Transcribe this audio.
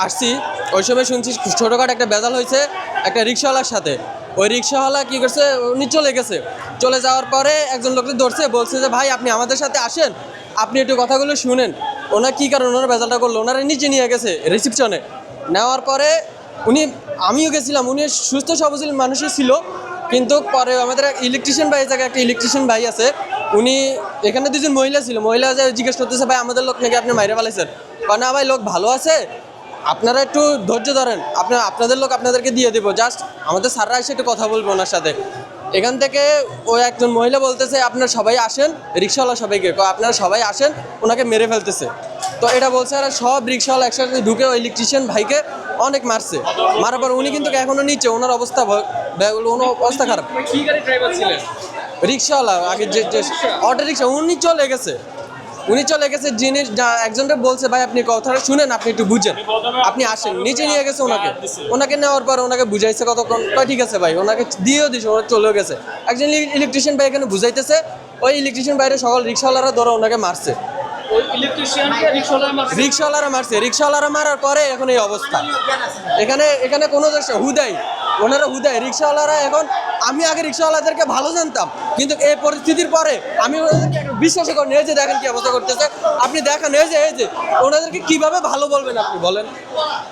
আসছি ওই সময় শুনছি ছোটোখাটো একটা বেজাল হয়েছে একটা রিক্সাওয়ালার সাথে। ওই রিক্সাওয়ালা কী করছে, উনি চলে গেছে। চলে যাওয়ার পরে একজন লোককে ধরছে, বলছে যে ভাই আপনি আমাদের সাথে আসেন, আপনি একটু কথাগুলো শুনেন। ওনার কী কারণ ওনারা বেজালটা করলো, ওনারা নিচে নিয়ে গেছে রিসিপশনে। নেওয়ার পরে উনি, আমিও গেছিলাম, উনি সুস্থ সবল মানুষই ছিল। কিন্তু পরে আমাদের ইলেকট্রিশিয়ান ভাই, জায়গায় একটা ইলেকট্রিশিয়ান ভাই আছে, উনি এখানে দুজন মহিলা ছিল, মহিলা যে জিজ্ঞেস করতেছে ভাই আমাদের লোক নাকি আপনি মাইরে ফেলাইছেন। বা না ভাই লোক ভালো আছে, আপনারা একটু ধৈর্য ধরেন, আপনাদের লোক আপনাদেরকে দিয়ে দেবো, জাস্ট আমাদের স্যাররা এসে একটু কথা বলবো ওনার সাথে। এখান থেকে ওই একজন মহিলা বলতেছে আপনারা সবাই আসেন, রিক্সাওয়ালা সবাইকে আপনারা সবাই আসেন, ওনাকে মেরে ফেলতেছে। তো এটা বলছে আর সব রিক্সাওয়ালা একসাথে ঢুকে ওই ইলেকট্রিশিয়ান ভাইকে অনেক মারছে। মারার পর উনি কিন্তু এখনো নিচে, ওনার অবস্থা অবস্থা খারাপ। কি গাড়ি ড্রাইভার ছিলেন? রিক্সাওয়ালা আগে যে অটো রিক্সা, উনি চলে গেছে যিনি একজনকে বলছে ভাই আপনি কথাটা শুনেন, আপনি একটু বুঝেন, আপনি আসেন। নিচে নিয়ে গেছে ওনাকে নেওয়ার পর ওনাকে বুঝাইছে কতক্ষণ, ঠিক আছে ভাই, ওনাকে দিয়েও দিছে, ওরা চলেও গেছে। একজন ইলেকট্রিশিয়ান ভাই এখানে বুঝাইতেছে, ওই ইলেকট্রিশিয়ান বাইরে সকল রিক্সাওয়ালারা ধরে ওনাকে মারছে। ওই ইলেকট্রিশিয়ানকে রিক্সাওয়ালারা মারার পরে এখন এই অবস্থা। এখানে কোনো ওনারা রিক্সাওয়ালারা এখন, আমি আগে রিক্সাওয়ালাদেরকে ভালো জানতাম, কিন্তু এই পরিস্থিতির পরে আমি ওনাদেরকে বিশ্বাস করি। এই যে দেখেন কি অবস্থা করতেছে, আপনি দেখেন এই যে ওনাদেরকে কিভাবে ভালো বলবেন আপনি বলেন।